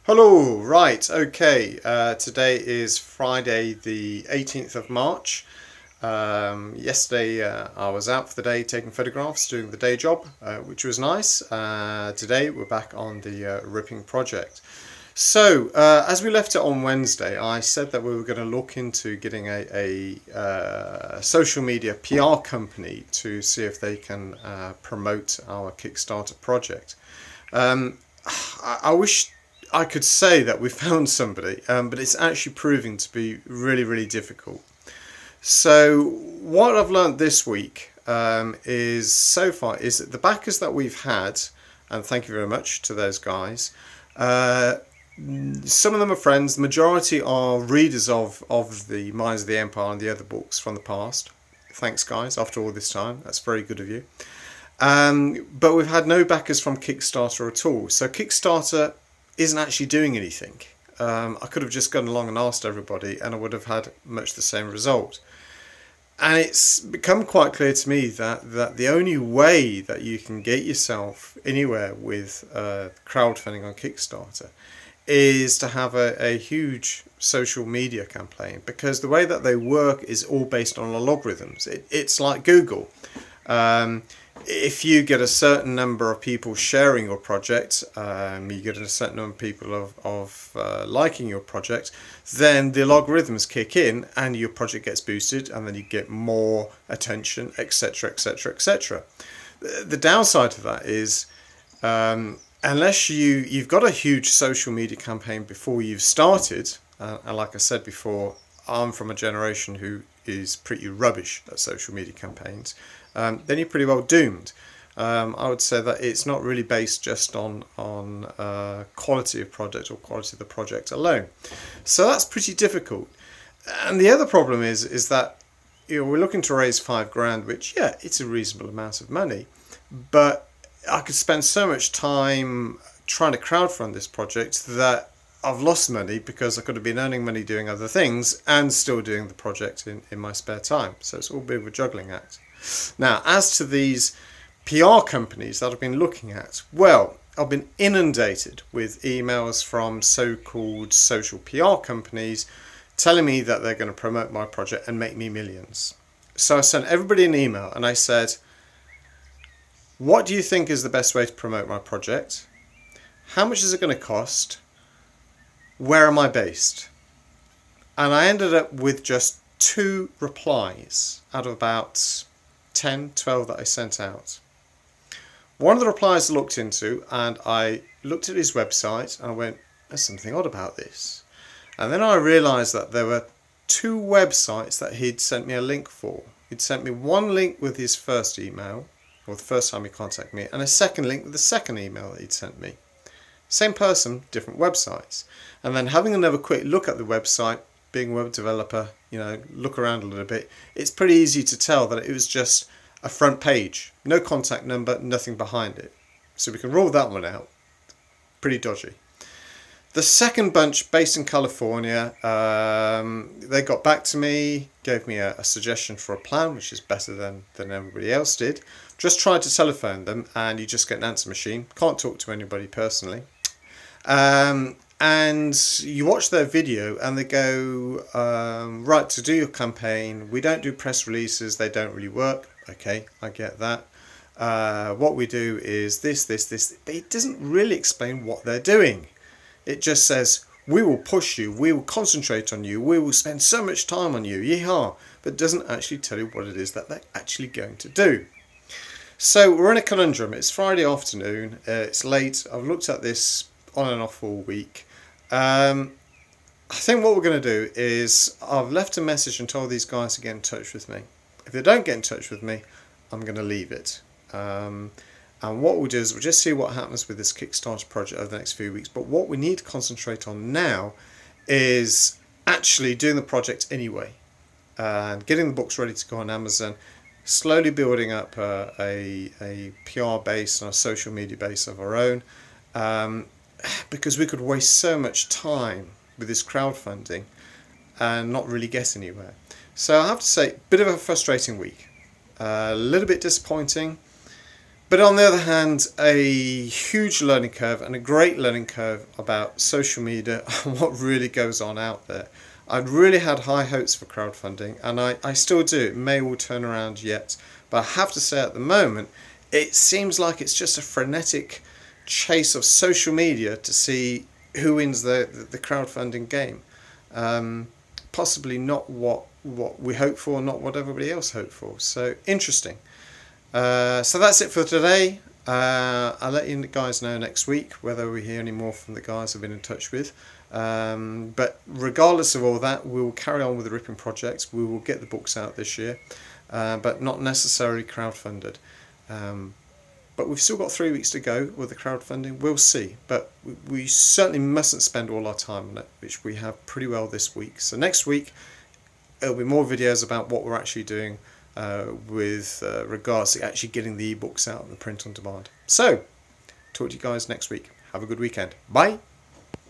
Hello, right, okay. Today is Friday the 18th of March. Yesterday I was out for the day taking photographs, doing the day job, which was nice. Today we're back on the ripping project. So, as we left it on Wednesday, I said that we were going to look into getting a social media PR company to see if they can promote our Kickstarter project. Um, I wish I could say that we found somebody, but it's actually proving to be really, really difficult. So what I've learned this week is so far is that the backers that we've had, and thank you very much to those guys. Uh, some of them are friends. The majority are readers of the Minds of the Empire and the other books from the past. Thanks, guys. After all this time, that's very good of you. But we've had no backers from Kickstarter at all. So Kickstarter isn't actually doing anything. I could have just gone along and asked everybody and I would have had much the same result. And it's become quite clear to me that the only way that you can get yourself anywhere with crowdfunding on Kickstarter is to have a huge social media campaign, because the way that they work is all based on logarithms. It's like Google. If you get a certain number of people sharing your project, you get a certain number of people of liking your project, then the logarithms kick in and your project gets boosted and then you get more attention, etc, etc, etc. The downside to that is unless you've got a huge social media campaign before you've started, and like I said before, I'm from a generation who is pretty rubbish at social media campaigns, then you're pretty well doomed. I would say that it's not really based just on quality of product or quality of the project alone. So that's pretty difficult. And the other problem is that we're looking to raise £5,000, which it's a reasonable amount of money, but I could spend so much time trying to crowdfund this project that I've lost money because I could have been earning money doing other things and still doing the project in my spare time. So it's all a bit of a juggling act. Now, as to these PR companies that I've been looking at, well, I've been inundated with emails from so-called social PR companies telling me that they're going to promote my project and make me millions. So I sent everybody an email and I said, what do you think is the best way to promote my project? How much is it going to cost? Where am I based? And I ended up with just 2 replies out of about 10, 12 that I sent out. One of the replies I looked into, and I looked at his website and I went, there's something odd about this. And then I realised that there were 2 websites that he'd sent me a link for. He'd sent me one link with his first email, or the first time he contacted me, and a second link with the second email that he'd sent me. Same person, different websites. And then having another quick look at the website, being a web developer, look around a little bit, it's pretty easy to tell that it was just a front page. No contact number, nothing behind it. So we can rule that one out. Pretty dodgy. The second bunch, based in California, they got back to me, gave me a suggestion for a plan, which is better than everybody else did. Just tried to telephone them and you just get an answer machine. Can't talk to anybody personally. And you watch their video and they go, right, to do your campaign, we don't do press releases, they don't really work. Okay, I get that. What we do is this, but it doesn't really explain what they're doing. It just says, we will push you, we will concentrate on you, we will spend so much time on you, yeehaw, but doesn't actually tell you what it is that they're actually going to do. So we're in a conundrum. It's Friday afternoon, it's late, I've looked at this on and off all week. I think what we're going to do is I've left a message and told these guys to get in touch with me. If they don't get in touch with me, I'm going to leave it. And what we'll do is we'll just see what happens with this Kickstarter project over the next few weeks. But what we need to concentrate on now is actually doing the project anyway. And getting the books ready to go on Amazon. Slowly building up a PR base and a social media base of our own. Because we could waste so much time with this crowdfunding and not really get anywhere. So I have to say, bit of a frustrating week. A little bit disappointing. But on the other hand, a huge learning curve and a great learning curve about social media and what really goes on out there. I'd really had high hopes for crowdfunding, and I still do. It may all turn around yet, but I have to say at the moment, it seems like it's just a frenetic chase of social media to see who wins the crowdfunding game. Possibly not what we hope for, not what everybody else hoped for. So interesting. So that's it for today. I'll let you guys know next week whether we hear any more from the guys I've been in touch with. But regardless of all that, we will carry on with the Ripping project. We will get the books out this year, but not necessarily crowdfunded. But we've still got 3 weeks to go with the crowdfunding. We'll see. But we certainly mustn't spend all our time on it, which we have pretty well this week. So next week, there'll be more videos about what we're actually doing with regards to actually getting the ebooks out and the print on demand. So, talk to you guys next week. Have a good weekend. Bye.